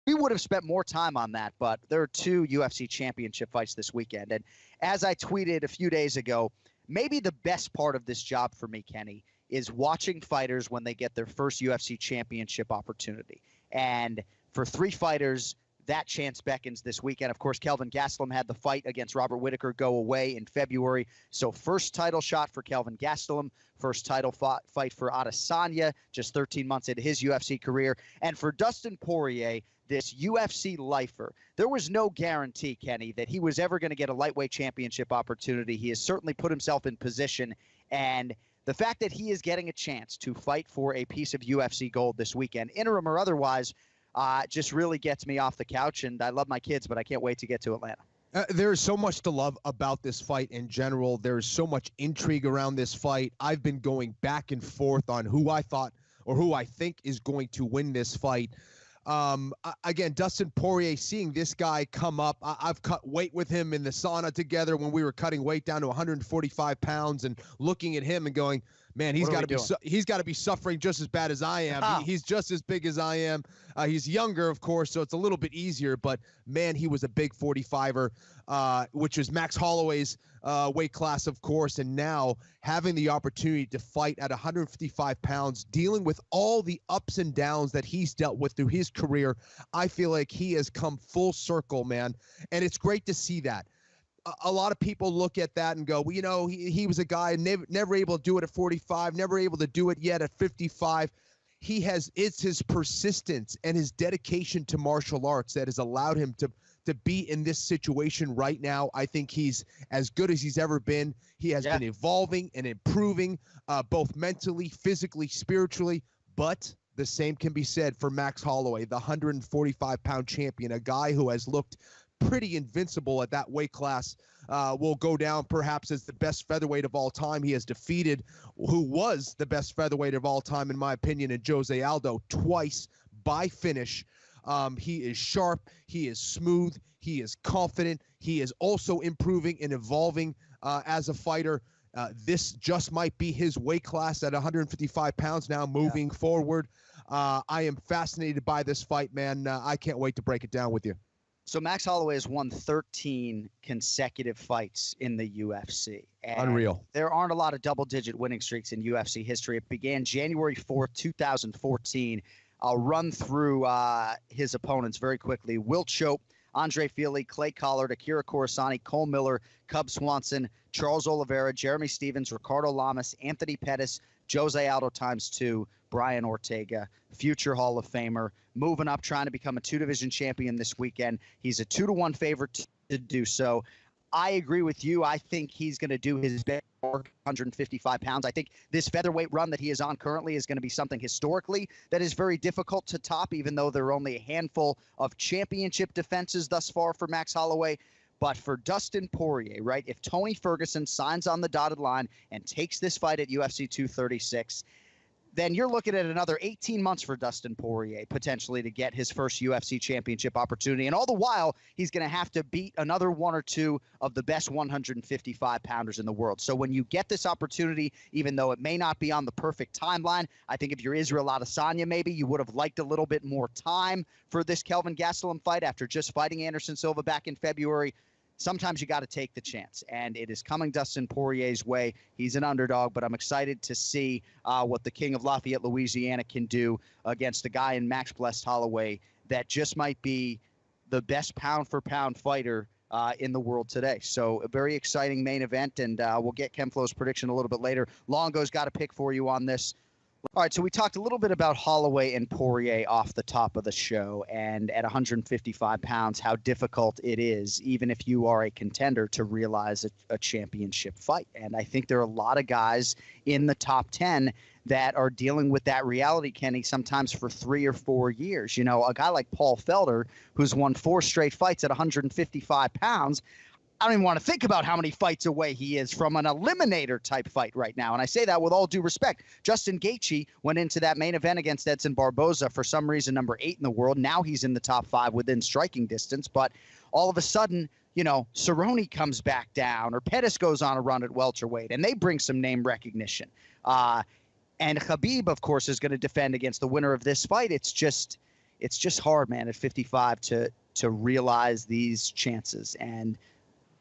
we would have spent more time on that, but there are 2 UFC championship fights this weekend. And as I tweeted a few days ago, maybe the best part of this job for me, Kenny, is watching fighters when they get their first UFC championship opportunity. And for 3 fighters, that chance beckons this weekend. Of course, Kelvin Gastelum had the fight against Robert Whittaker go away in February. So first title shot for Kelvin Gastelum, first title fight for Adesanya, just 13 months into his UFC career. And for Dustin Poirier, this UFC lifer, there was no guarantee, Kenny, that he was ever going to get a lightweight championship opportunity. He has certainly put himself in position, and the fact that he is getting a chance to fight for a piece of UFC gold this weekend, interim or otherwise, just really gets me off the couch. And I love my kids, but I can't wait to get to Atlanta. There's so much to love about this fight in general. There's so much intrigue around this fight. I've been going back and forth on who I thought or who I think is going to win this fight. Again, Dustin Poirier, seeing this guy come up, I've cut weight with him in the sauna together when we were cutting weight down to 145 pounds and looking at him and going, man, he's got to be suffering just as bad as I am. He's just as big as I am. He's younger, of course, so it's a little bit easier, but man, he was a big 45er, which is Max Holloway's weight class, of course, and now having the opportunity to fight at 155 pounds, dealing with all the ups and downs that he's dealt with through his career, I feel like he has come full circle, man, and it's great to see that. A lot of people look at that and go, well, you know, he was a guy never able to do it at 45, never able to do it yet at 55. It's his persistence and his dedication to martial arts that has allowed him to be in this situation right now. I think he's as good as he's ever been. He has been evolving and improving, both mentally, physically, spiritually, but the same can be said for Max Holloway, the 145-pound champion, a guy who has looked pretty invincible at that weight class, will go down perhaps as the best featherweight of all time. He has defeated who was the best featherweight of all time, in my opinion, in Jose Aldo, twice by finish. He is sharp. He is smooth. He is confident. He is also improving and evolving as a fighter. This just might be his weight class at 155 pounds now moving forward. I am fascinated by this fight, man. I can't wait to break it down with you. So Max Holloway has won 13 consecutive fights in the UFC. And unreal. There aren't a lot of double-digit winning streaks in UFC history. It began January 4th, 2014. I'll run through his opponents very quickly. Will Choate, Andre Fili, Clay Collard, Akira Corisani, Cole Miller, Cub Swanson, Charles Oliveira, Jeremy Stevens, Ricardo Lamas, Anthony Pettis, Jose Aldo ×2, Brian Ortega, future Hall of Famer, moving up, trying to become a 2-division champion this weekend. He's a 2-1 favorite to do so. I agree with you. I think he's going to do his best work, 155 pounds. I think this featherweight run that he is on currently is going to be something historically that is very difficult to top, even though there are only a handful of championship defenses thus far for Max Holloway. But for Dustin Poirier, right, if Tony Ferguson signs on the dotted line and takes this fight at UFC 236, then you're looking at another 18 months for Dustin Poirier potentially to get his first UFC championship opportunity. And all the while, he's going to have to beat another 1 or 2 of the best 155-pounders in the world. So when you get this opportunity, even though it may not be on the perfect timeline, I think if you're Israel Adesanya, maybe you would have liked a little bit more time for this Kelvin Gastelum fight after just fighting Anderson Silva back in February. Sometimes you got to take the chance, and it is coming Dustin Poirier's way. He's an underdog, but I'm excited to see what the King of Lafayette, Louisiana can do against a guy in Max Blessed Holloway that just might be the best pound-for-pound fighter in the world today. So a very exciting main event, and we'll get Ken Flo's prediction a little bit later. Longo's got a pick for you on this. All right, so we talked a little bit about Holloway and Poirier off the top of the show, and at 155 pounds, how difficult it is, even if you are a contender, to realize a championship fight. And I think there are a lot of guys in the top 10 that are dealing with that reality, Kenny, sometimes for 3 or 4 years. You know, a guy like Paul Felder, who's won 4 straight fights at 155 pounds, I don't even want to think about how many fights away he is from an eliminator type fight right now. And I say that with all due respect. Justin Gaethje went into that main event against Edson Barboza, for some reason number 8 in the world. Now he's in the top 5 within striking distance. But all of a sudden, you know, Cerrone comes back down, or Pettis goes on a run at welterweight, and they bring some name recognition. And Khabib, of course, is going to defend against the winner of this fight. It's just, it's just hard, man, at 55 to realize these chances. And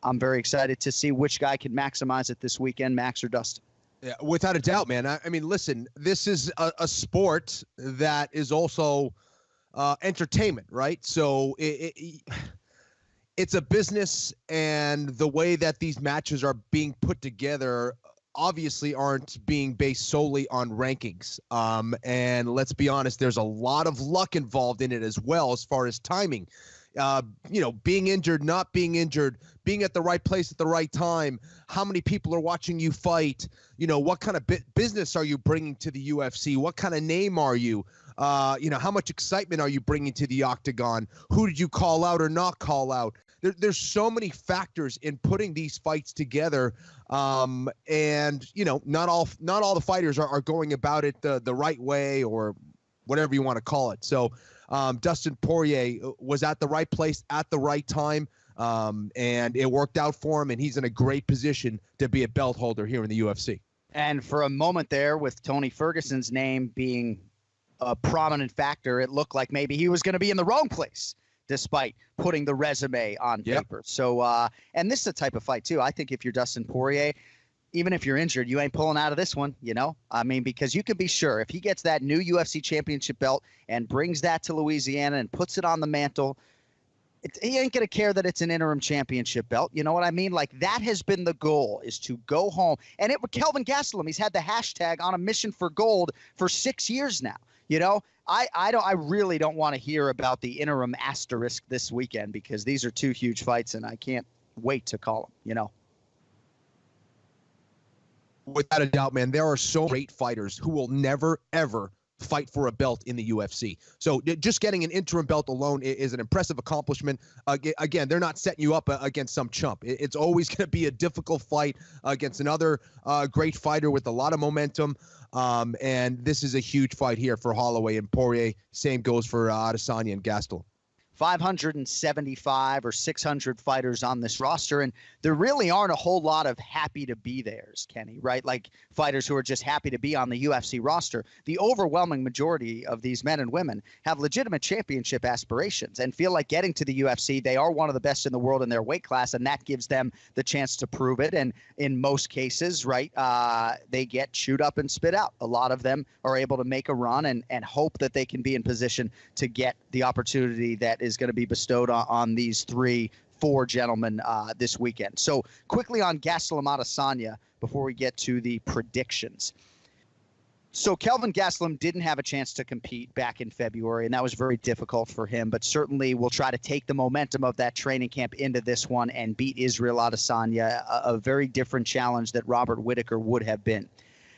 I'm very excited to see which guy can maximize it this weekend, Max or Dustin. Yeah, without a doubt, man. I mean, listen, this is a sport that is also entertainment, right? So it's a business, and the way that these matches are being put together obviously aren't being based solely on rankings. And let's be honest, there's a lot of luck involved in it as well, as far as timing. Being injured, not being injured, being at the right place at the right time, how many people are watching you fight, what kind of business are you bringing to the UFC? What kind of name are you? How much excitement are you bringing to the octagon? Who did you call out or not call out? There's so many factors in putting these fights together. Not all the fighters are going about it the right way, or whatever you want to call it. So Dustin Poirier was at the right place at the right time, and it worked out for him, and he's in a great position to be a belt holder here in the UFC. And for a moment there, with Tony Ferguson's name being a prominent factor, it looked like maybe he was going to be in the wrong place, despite putting the resume on paper. So, and this is the type of fight, too. I think if you're Dustin Poirier, even if you're injured, you ain't pulling out of this one, I mean, because you can be sure if he gets that new UFC championship belt and brings that to Louisiana and puts it on the mantle, he ain't going to care that it's an interim championship belt. You know what I mean? Like, that has been the goal, is to go home. And Kelvin Gastelum, he's had the hashtag on a mission for gold for 6 years now. I really don't want to hear about the interim asterisk this weekend, because these are two huge fights, and I can't wait to call them, Without a doubt, man, there are so great fighters who will never, ever fight for a belt in the UFC. So just getting an interim belt alone is an impressive accomplishment. Again, they're not setting you up against some chump. It's always going to be a difficult fight against another great fighter with a lot of momentum. And this is a huge fight here for Holloway and Poirier. Same goes for Adesanya and Gastelum. 575 or 600 fighters on this roster, and there really aren't a whole lot of happy to be theirs, Kenny, right? Like fighters who are just happy to be on the UFC roster. The overwhelming majority of these men and women have legitimate championship aspirations and feel like getting to the UFC. They are one of the best in the world in their weight class, and that gives them the chance to prove it. And in most cases, right, they get chewed up and spit out. A lot of them are able to make a run and hope that they can be in position to get the opportunity that is going to be bestowed on these 3-4 gentlemen this weekend. So quickly on Gastelum Adesanya before we get to the predictions. So Kelvin Gastelum didn't have a chance to compete back in February, and that was very difficult for him, but certainly will try to take the momentum of that training camp into this one and beat Israel Adesanya, a very different challenge that Robert Whittaker would have been.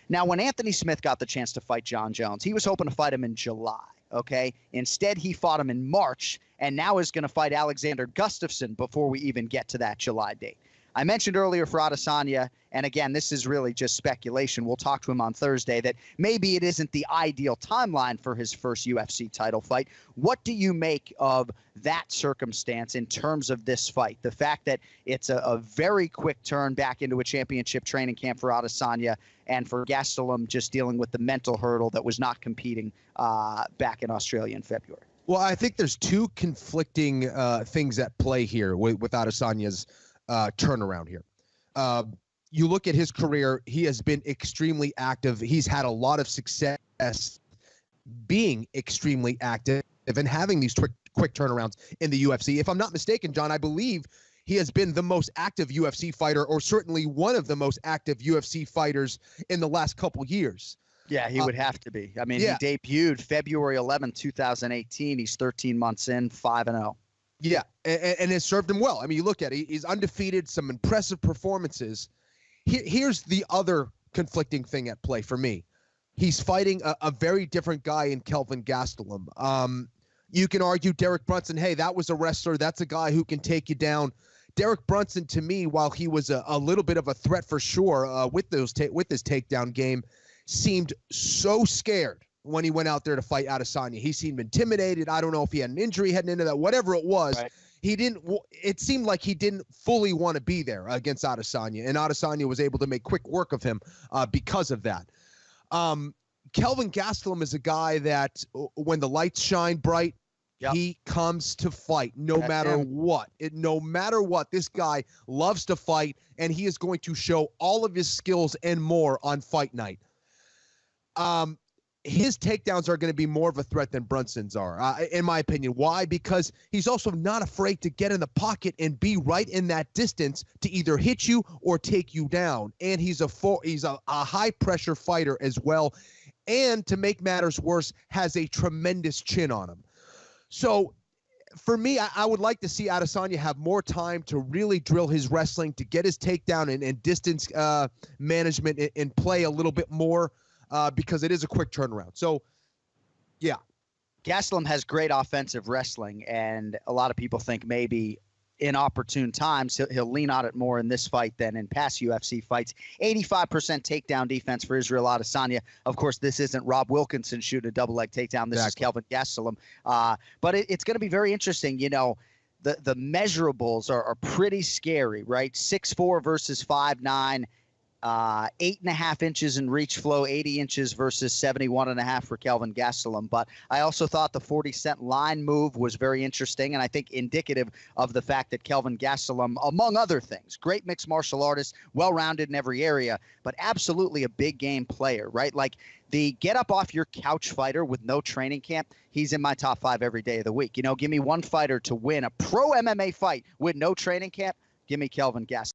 Now, when Anthony Smith got the chance to fight John Jones, he was hoping to fight him in July. Okay. Instead, he fought him in March, and now is going to fight Alexander Gustafsson before we even get to that July date. I mentioned earlier for Adesanya, and again, this is really just speculation. We'll talk to him on Thursday, that maybe it isn't the ideal timeline for his first UFC title fight. What do you make of that circumstance in terms of this fight? The fact that it's a very quick turn back into a championship training camp for Adesanya, and for Gastelum just dealing with the mental hurdle that was not competing back in Australia in February. Well, I think there's two conflicting things at play here with Adesanya's turnaround here. You look at his career, he has been extremely active. He's had a lot of success being extremely active and having these quick turnarounds in the UFC. If I'm not mistaken, John, I believe he has been the most active UFC fighter, or certainly one of the most active UFC fighters in the last couple years. Yeah, he would have to be. I mean, He debuted February 11, 2018. He's 13 months in, 5-0. Yeah, and it served him well. I mean, you look at it, he's undefeated, some impressive performances. Here's the other conflicting thing at play for me. He's fighting a very different guy in Kelvin Gastelum. You can argue Derek Brunson, hey, that was a wrestler. That's a guy who can take you down. Derek Brunson, to me, while he was a little bit of a threat for sure with his takedown game, seemed so scared when he went out there to fight Adesanya. He seemed intimidated. I don't know if he had an injury heading into that, whatever it was. Right. It seemed like he didn't fully want to be there against Adesanya, and Adesanya was able to make quick work of him because of that. Kelvin Gastelum is a guy that when the lights shine bright, Yep. He comes to fight no matter what. No matter what, this guy loves to fight, and he is going to show all of his skills and more on fight night. His takedowns are going to be more of a threat than Brunson's are, in my opinion. Why? Because he's also not afraid to get in the pocket and be right in that distance to either hit you or take you down. And he's a high-pressure fighter as well. And to make matters worse, has a tremendous chin on him. So for me, I would like to see Adesanya have more time to really drill his wrestling, to get his takedown and distance management and play a little bit more because it is a quick turnaround. So, yeah. Gastelum has great offensive wrestling, and a lot of people think maybe in opportune times he'll lean on it more in this fight than in past UFC fights. 85% takedown defense for Israel Adesanya. Of course, this isn't Rob Wilkinson shooting a double leg takedown. This is Kelvin Gastelum. But it's going to be very interesting. You know, the measurables are pretty scary, right? 6'4" versus 5'9". 8.5 inches in reach flow, 80 inches versus 71.5 for Kelvin Gastelum. But I also thought the 40-cent line move was very interesting, and I think indicative of the fact that Kelvin Gastelum, among other things, great mixed martial artist, well-rounded in every area, but absolutely a big game player, right? Like the get up off your couch fighter with no training camp, he's in my top 5 every day of the week. You know, give me one fighter to win a pro MMA fight with no training camp, give me Kelvin Gastelum.